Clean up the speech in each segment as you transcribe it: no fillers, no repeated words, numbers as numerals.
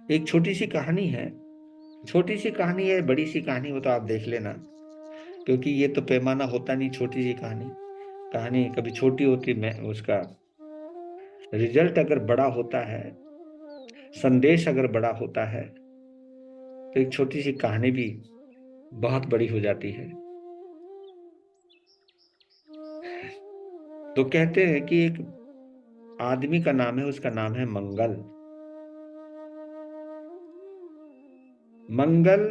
एक छोटी सी कहानी है। छोटी सी कहानी है, बड़ी सी कहानी हो तो आप देख लेना, क्योंकि ये तो पैमाना होता नहीं। छोटी सी कहानी, कहानी कभी छोटी होती, मैं उसका रिजल्ट अगर बड़ा होता है, संदेश अगर बड़ा होता है, तो एक छोटी सी कहानी भी बहुत बड़ी हो जाती है। तो कहते हैं कि एक आदमी का नाम है, उसका नाम है मंगल। मंगल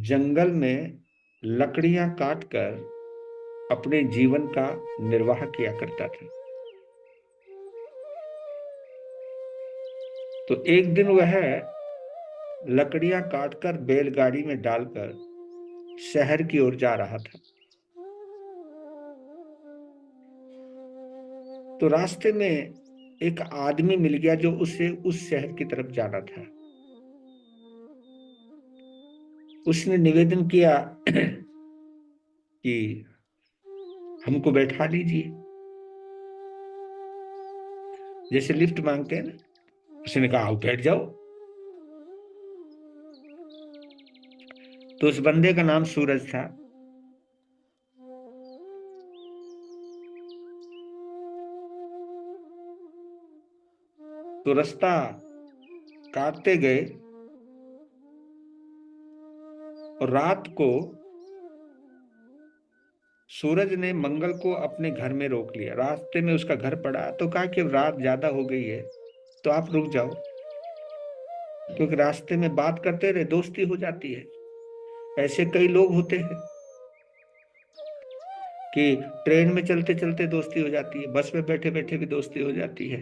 जंगल में लकड़ियां काटकर अपने जीवन का निर्वाह किया करता था। तो एक दिन वह लकड़ियां काटकर बैलगाड़ी में डालकर शहर की ओर जा रहा था। तो रास्ते में एक आदमी मिल गया जो उसे उस शहर की तरफ जाना था। उसने निवेदन किया कि हमको बैठा लीजिए, जैसे लिफ्ट मांगते हैं ना। उसने कहा आओ बैठ जाओ। तो उस बंदे का नाम सूरज था। तो रास्ता काटते गए और रात को सूरज ने मंगल को अपने घर में रोक लिया। रास्ते में उसका घर पड़ा तो कहा कि अब रात ज्यादा हो गई है, तो आप रुक जाओ, क्योंकि रास्ते में बात करते रहे दोस्ती हो जाती है। ऐसे कई लोग होते हैं कि ट्रेन में चलते चलते दोस्ती हो जाती है, बस में बैठे बैठे भी दोस्ती हो जाती है।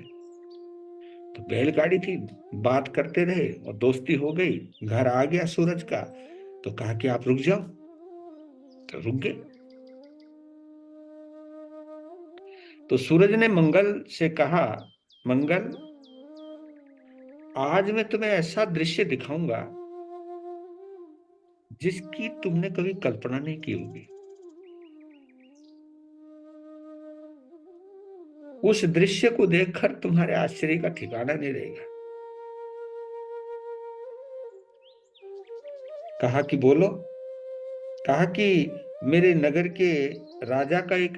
तो बैलगाड़ी थी, बात करते रहे और दोस्ती हो गई। घर आ गया सूरज का, तो कहा कि आप रुक जाओ, तो रुक गए। तो सूरज ने मंगल से कहा, मंगल आज मैं तुम्हें ऐसा दृश्य दिखाऊंगा जिसकी तुमने कभी कल्पना नहीं की होगी। उस दृश्य को देखकर तुम्हारे आश्चर्य का ठिकाना नहीं रहेगा। कहा कि बोलो। कहा कि मेरे नगर के राजा का एक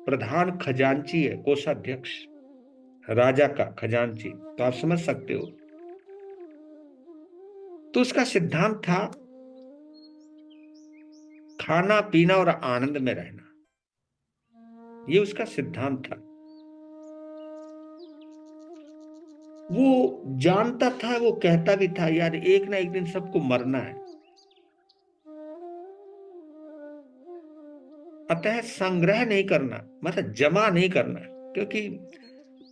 प्रधान खजांची है, कोषाध्यक्ष, राजा का खजांची, तो आप समझ सकते हो। तो उसका सिद्धांत था खाना पीना और आनंद में रहना। ये उसका सिद्धांत था। वो जानता था, वो कहता भी था यार एक ना एक दिन सबको मरना है। अतः संग्रह नहीं करना, मतलब जमा नहीं करना, क्योंकि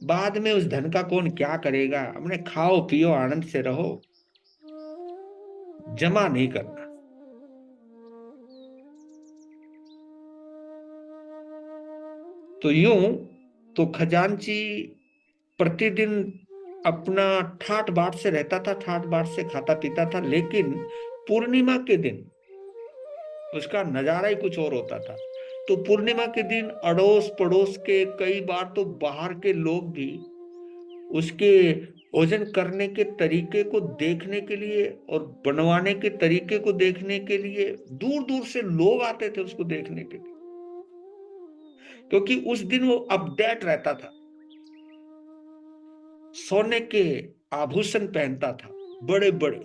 बाद में उस धन का कौन क्या करेगा। अपने खाओ पियो आनंद से रहो, जमा नहीं करना। तो यूं तो खजांची प्रतिदिन अपना ठाट बाट से रहता था, ठाट बाट से खाता पीता था, लेकिन पूर्णिमा के दिन उसका नजारा ही कुछ और होता था। तो पूर्णिमा के दिन अड़ोस पड़ोस के, कई बार तो बाहर के लोग भी उसके भोजन करने के तरीके को देखने के लिए और बनवाने के तरीके को देखने के लिए दूर दूर से लोग आते थे उसको देखने के लिए, क्योंकि उस दिन वो अपडेट रहता था। सोने के आभूषण पहनता था, बड़े बड़े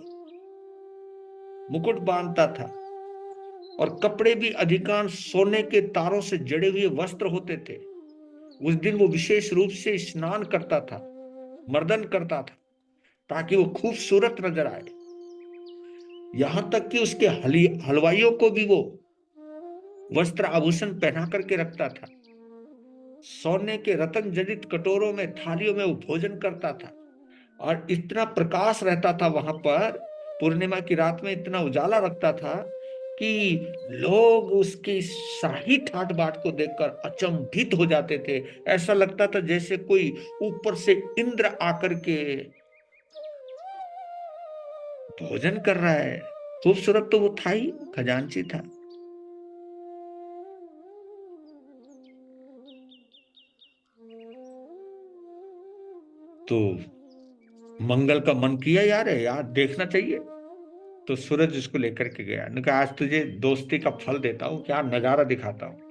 मुकुट बांधता था, और कपड़े भी अधिकांश सोने के तारों से जड़े हुए वस्त्र होते थे। उस दिन वो विशेष रूप से स्नान करता था, मर्दन करता था, ताकि वो खूबसूरत नजर आए। यहां तक कि उसके हलवाइयों को भी वो वस्त्र आभूषण पहना करके रखता था। सोने के रतन जड़ित कटोरों में, थालियों में वो भोजन करता था। और इतना प्रकाश रहता था वहां पर, पूर्णिमा की रात में इतना उजाला रखता था कि लोग उसकी शाही ठाट बाट को देखकर अचंभित हो जाते थे। ऐसा लगता था जैसे कोई ऊपर से इंद्र आकर के भोजन कर रहा है। खूबसूरत तो वो था ही, खजांची था। तो मंगल का मन किया यार, है यार देखना चाहिए। तो सूरज उसको लेकर के गया, ने कहा आज तुझे दोस्ती का फल देता हूँ, क्या नजारा दिखाता हूँ।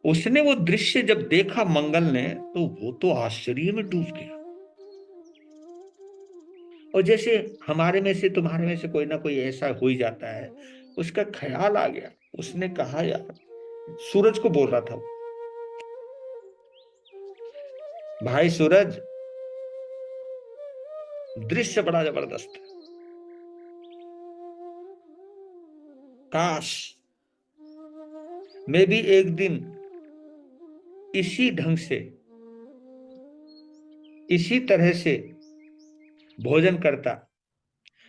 उसने वो दृश्य जब देखा मंगल ने, तो वो तो आश्चर्य में डूब गया। और जैसे हमारे में से तुम्हारे में से कोई ना कोई ऐसा हो ही जाता है, उसका ख्याल आ गया। उसने कहा यार, सूरज को बोल रहा था, भाई सूरज, दृश्य बड़ा जबरदस्त है। काश मैं भी एक दिन इसी ढंग से, इसी तरह से भोजन करता।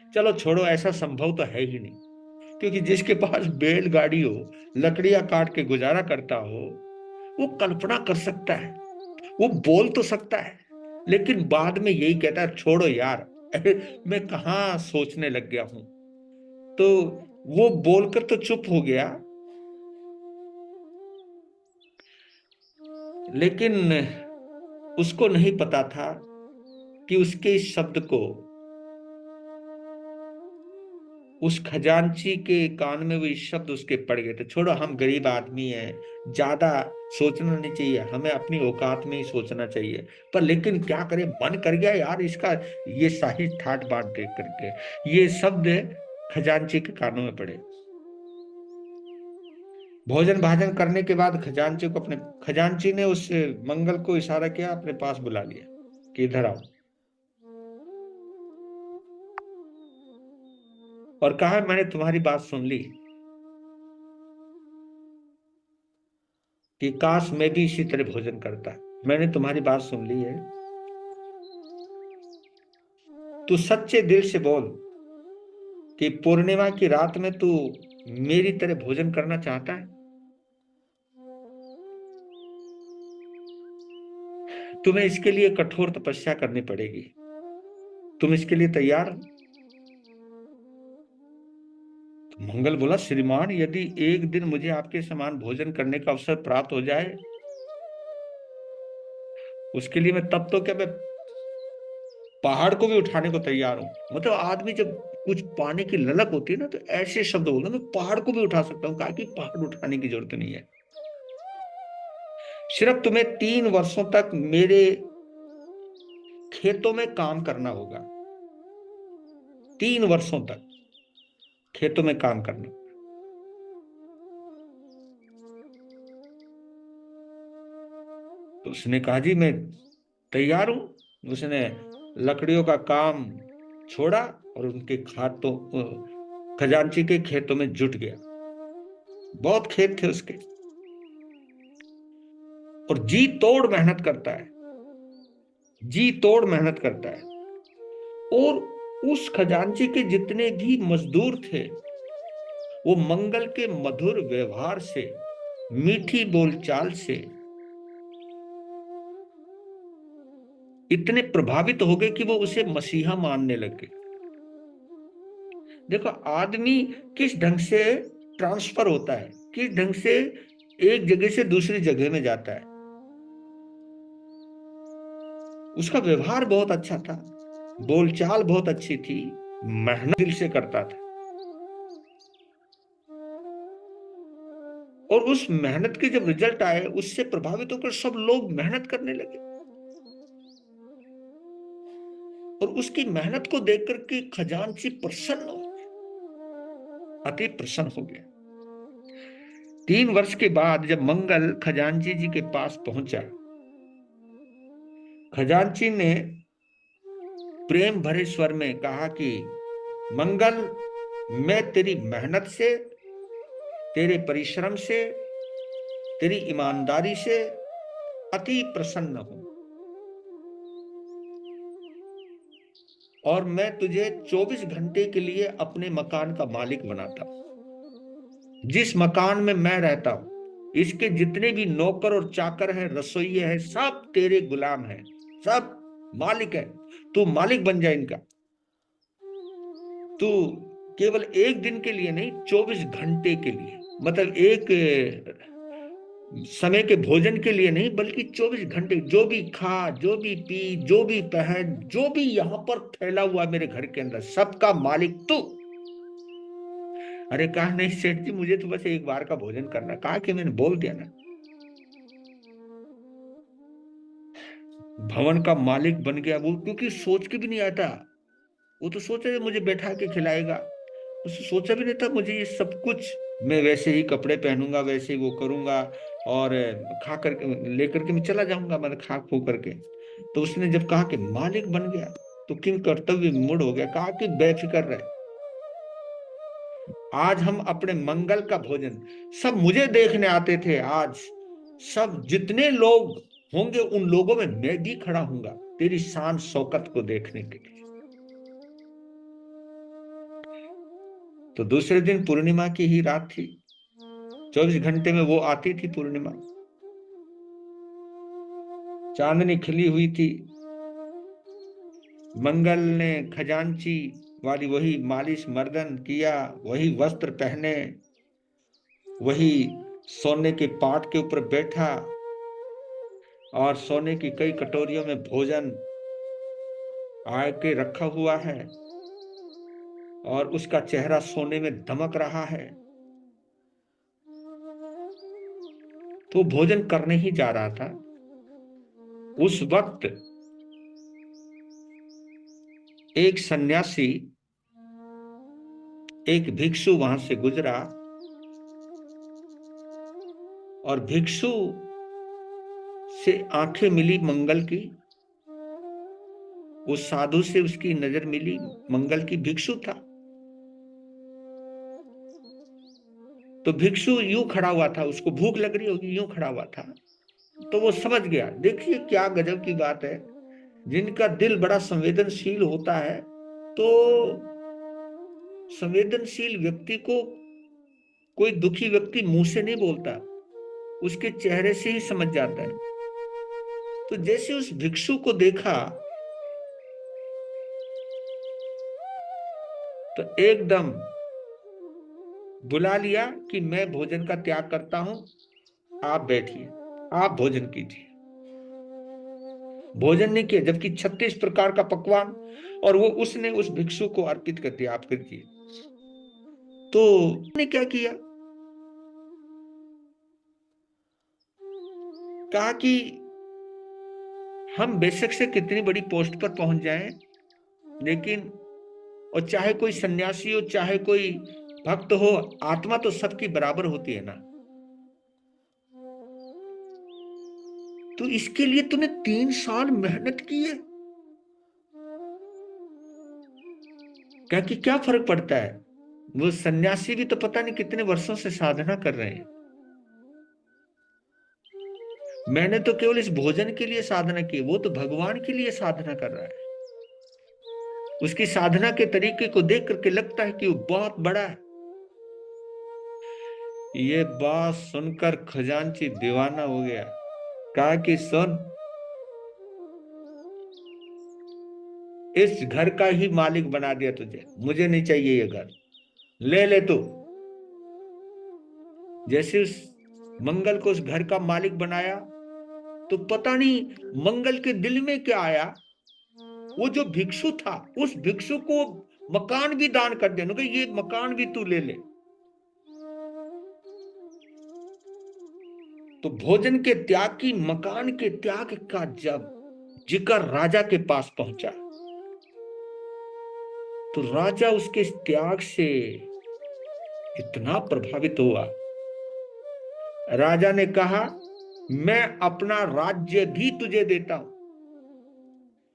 चलो छोड़ो, ऐसा संभव तो है ही नहीं, क्योंकि जिसके पास बैलगाड़ी हो, लकड़ियां काट के गुजारा करता हो, वो कल्पना कर सकता है, वो बोल तो सकता है, लेकिन बाद में यही कहता है छोड़ो यार, मैं कहाँ सोचने लग गया हूं। तो वो बोलकर तो चुप हो गया, लेकिन उसको नहीं पता था कि उसके इस शब्द को उस खजांची के कान में वो शब्द उसके पड़ गए थे। छोड़ो, हम गरीब आदमी हैं, ज्यादा सोचना नहीं चाहिए, हमें अपनी औकात में ही सोचना चाहिए। पर लेकिन क्या करें, मन कर गया यार इसका, ये शाही ठाट बाट देख करके ये शब्द खजांची के कानों में पड़े। भोजन भाजन करने के बाद खजांची ने उस मंगल को इशारा किया, अपने पास बुला लिया कि इधर आओ, और कहा मैंने तुम्हारी बात सुन ली कि काश मैं भी इसी तरह भोजन करता। मैंने तुम्हारी बात सुन ली है, तू सच्चे दिल से बोल कि पूर्णिमा की रात में तू मेरी तरह भोजन करना चाहता है। तुम्हें इसके लिए कठोर तपस्या करनी पड़ेगी, तुम इसके लिए तैयार हो? तो मंगल बोला, श्रीमान यदि एक दिन मुझे आपके समान भोजन करने का अवसर प्राप्त हो जाए, उसके लिए मैं तब तो क्या, मैं पहाड़ को भी उठाने को तैयार हूं। मतलब आदमी जब कुछ पाने की ललक होती है ना, तो ऐसे शब्द बोलना, मैं पहाड़ को भी उठा सकता हूँ, कहा कि पहाड़ उठाने की जरूरत नहीं है, सिर्फ तुम्हें 3 वर्षों तक मेरे खेतों में काम करना होगा। 3 वर्षों तक खेतों में काम करना। तो उसने कहा जी मैं तैयार हूं। उसने लकड़ियों का काम छोड़ा और उनके खातों, खजांची के खेतों में जुट गया। बहुत खेत थे उसके, और जी तोड़ मेहनत करता है, जी तोड़ मेहनत करता है। और उस खजांची के जितने भी मजदूर थे, वो मंगल के मधुर व्यवहार से, मीठी बोलचाल से इतने प्रभावित हो गए कि वो उसे मसीहा मानने लगे। देखो आदमी किस ढंग से ट्रांसफर होता है, किस ढंग से एक जगह से दूसरी जगह में जाता है। उसका व्यवहार बहुत अच्छा था, बोलचाल बहुत अच्छी थी, मेहनत दिल से करता था, और उस मेहनत के जब रिजल्ट आए, उससे प्रभावित होकर सब लोग मेहनत करने लगे। और उसकी मेहनत को देखकर के खजांची प्रसन्न हो, अति प्रसन्न हो गया। 3 वर्ष के बाद जब मंगल खजांची जी के पास पहुंचा, खजांची ने प्रेम भरे स्वर में कहा कि मंगल, मैं तेरी मेहनत से, तेरे परिश्रम से, तेरी ईमानदारी से अति प्रसन्न हूं, और मैं तुझे 24 घंटे के लिए अपने मकान का मालिक बनाता हूं। जिस मकान में मैं रहता हूं, इसके जितने भी नौकर और चाकर हैं, रसोइये हैं, सब तेरे गुलाम हैं, सब मालिक है। तू मालिक बन जाए इनका। तू केवल एक दिन के लिए नहीं, 24 घंटे के लिए, मतलब एक समय के भोजन के लिए नहीं, बल्कि 24 घंटे जो भी खा, जो भी पी, जो भी पहन, जो भी यहां पर फैला हुआ मेरे घर के अंदर, सबका मालिक तू। अरे कहा नहीं सेठ जी, मुझे तो बस एक बार का भोजन करना। कहा कि मैंने बोल दिया ना, भवन का मालिक बन गया वो, क्योंकि सोच के भी नहीं आता। वो तो सोचा मुझे बैठा के खिलाएगा, उसने सोचा भी नहीं था मुझे ये सब कुछ, मैं वैसे ही कपड़े पहनूंगा, वैसे ही वो करूंगा, और खा करके लेकर के मैं चला जाऊंगा, मतलब खा खो करके। तो उसने जब कहा कि मालिक बन गया, तो किन कर्तव्य मूड हो गया। कहा कि बेफिक्र रहे, आज हम अपने मंगल का भोजन, सब मुझे देखने आते थे, आज सब जितने लोग होंगे उन लोगों में मैं भी खड़ा हूंगा तेरी शान शौकत को देखने के लिए। तो दूसरे दिन पूर्णिमा की ही रात थी, 24 घंटे में वो आती थी पूर्णिमा। चांदनी खिली हुई थी। मंगल ने खजांची वाली वही मालिश मर्दन किया, वही वस्त्र पहने, वही सोने के पाट के ऊपर बैठा, और सोने की कई कटोरियों में भोजन आके रखा हुआ है, और उसका चेहरा सोने में दमक रहा है। तो भोजन करने ही जा रहा था। उस वक्त एक सन्यासी, एक भिक्षु वहां से गुजरा, और भिक्षु से आंखें मिली मंगल की। उस साधु से उसकी नजर मिली, मंगल की, भिक्षु था। तो भिक्षु यूं खड़ा हुआ था, उसको भूख लग रही होगी, यूं खड़ा हुआ था। तो वो समझ गया। देखिए क्या गजब की बात है, जिनका दिल बड़ा संवेदनशील होता है, तो संवेदनशील व्यक्ति को कोई दुखी व्यक्ति मुंह से नहीं बोलता, उसके चेहरे से ही समझ जाता है। तो जैसे उस भिक्षु को देखा, तो एकदम बुला लिया कि मैं भोजन का त्याग करता हूं, आप बैठिए, आप भोजन कीजिए। भोजन नहीं किया, जबकि 36 प्रकार का पकवान, और वो उसने उस भिक्षु को अर्पित कर दिया, आप कीजिए। तो ने क्या किया, कहा कि हम बेशक से कितनी बड़ी पोस्ट पर पहुंच जाएं, लेकिन, और चाहे कोई सन्यासी हो, चाहे कोई भक्त हो, आत्मा तो सबकी बराबर होती है ना। तो इसके लिए तूने 3 साल मेहनत की है, क्या कि क्या फर्क पड़ता है। वो सन्यासी भी तो पता नहीं कितने वर्षों से साधना कर रहे हैं। मैंने तो केवल इस भोजन के लिए साधना की, वो तो भगवान के लिए साधना कर रहा है। उसकी साधना के तरीके को देख करके लगता है कि वो बहुत बड़ा है। ये बात सुनकर खजांची दीवाना हो गया। कहा कि सुन, इस घर का ही मालिक बना दिया तुझे, मुझे नहीं चाहिए ये घर, ले ले तू। जैसे उस मंगल को उस घर का मालिक बनाया, तो पता नहीं मंगल के दिल में क्या आया। वो जो भिक्षु था, उस भिक्षु को मकान भी दान कर देना, कि ये मकान भी तू ले ले। तो भोजन के त्याग की, मकान के त्याग का जब जिक्र राजा के पास पहुंचा, तो राजा उसके इस त्याग से इतना प्रभावित हुआ। राजा ने कहा, मैं अपना राज्य भी तुझे देता हूं।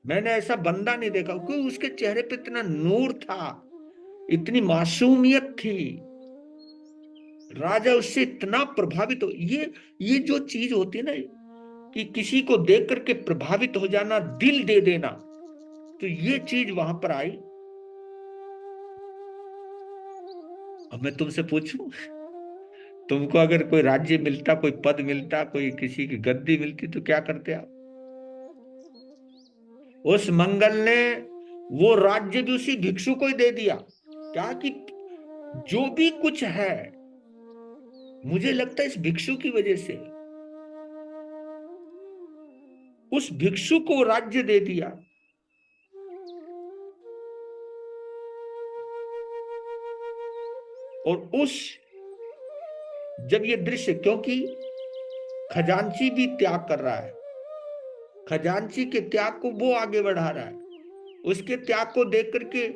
मैंने ऐसा बंदा नहीं देखा, क्योंकि उसके चेहरे पे इतना नूर था, इतनी मासूमियत थी। राजा उससे इतना प्रभावित हो, ये जो चीज होती है ना, कि किसी को देख करके प्रभावित हो जाना, दिल दे देना, तो ये चीज वहां पर आई। अब मैं तुमसे पूछूं, तुमको अगर कोई राज्य मिलता, कोई पद मिलता, कोई किसी की गद्दी मिलती, तो क्या करते आप। उस मंगल ने वो राज्य भी उसी भिक्षु को ही दे दिया। क्या कि जो भी कुछ है, मुझे लगता है इस भिक्षु की वजह से। उस भिक्षु को राज्य दे दिया। और उस जब ये दृश्य, क्योंकि खजांची भी त्याग कर रहा है, खजांची के त्याग को वो आगे बढ़ा रहा है, उसके त्याग को देख करके,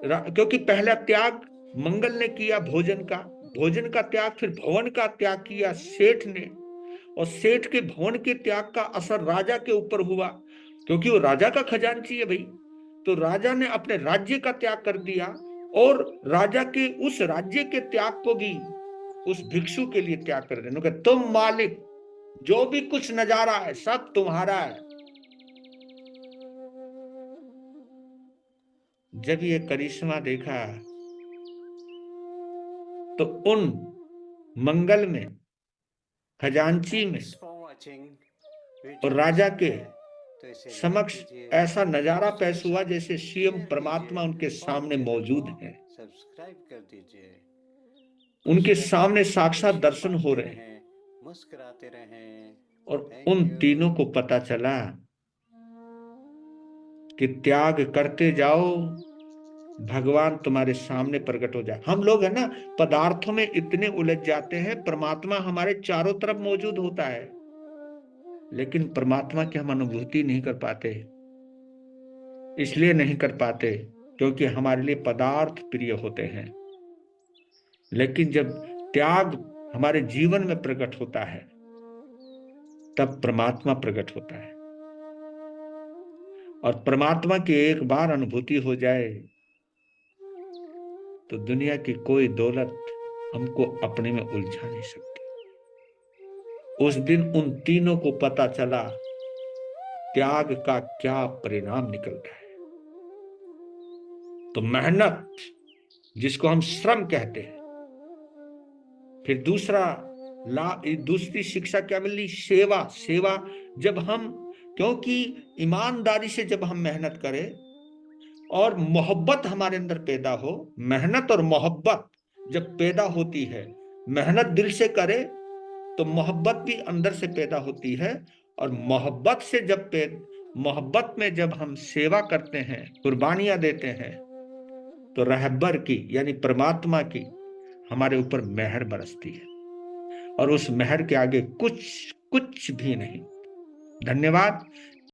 क्योंकि पहला त्याग मंगल ने किया भोजन का त्याग, फिर भवन का त्याग किया सेठ ने, और सेठ के भवन के त्याग का असर राजा के ऊपर हुआ, क्योंकि वो राजा का खजांची है भाई। तो राजा ने अपने राज्य का त्याग कर दिया, और राजा के उस राज्य के त्याग को भी उस भिक्षु के लिए त्याग कर देना। तुम मालिक, जो भी कुछ नजारा है सब तुम्हारा है। जब ये करिश्मा देखा तो उन मंगल में, खजांची में और राजा के समक्ष ऐसा नजारा पेश हुआ जैसे स्वयं परमात्मा उनके सामने मौजूद है, उनके सामने साक्षात दर्शन हो रहे हैं। मुस्कुराते रहें। और उन तीनों को पता चला कि त्याग करते जाओ, भगवान तुम्हारे सामने प्रकट हो जाए। हम लोग है ना पदार्थों में इतने उलझ जाते हैं, परमात्मा हमारे चारों तरफ मौजूद होता है, लेकिन परमात्मा की हम अनुभूति नहीं कर पाते। इसलिए नहीं कर पाते क्योंकि हमारे लिए पदार्थ प्रिय होते हैं। लेकिन जब त्याग हमारे जीवन में प्रकट होता है तब परमात्मा प्रकट होता है। और परमात्मा की एक बार अनुभूति हो जाए तो दुनिया की कोई दौलत हमको अपने में उलझा नहीं सकती। उस दिन उन तीनों को पता चला त्याग का क्या परिणाम निकलता है। तो मेहनत, जिसको हम श्रम कहते हैं, फिर दूसरी शिक्षा क्या मिली? सेवा। सेवा जब हम, क्योंकि ईमानदारी से जब हम मेहनत करें और मोहब्बत हमारे अंदर पैदा हो, मेहनत और मोहब्बत जब पैदा होती है, मेहनत दिल से करे तो मोहब्बत भी अंदर से पैदा होती है। और मोहब्बत में जब हम सेवा करते हैं, कुर्बानियां देते हैं, तो रहबर की यानी परमात्मा की हमारे ऊपर मेहर बरसती है, और उस मेहर के आगे कुछ भी नहीं। धन्यवाद।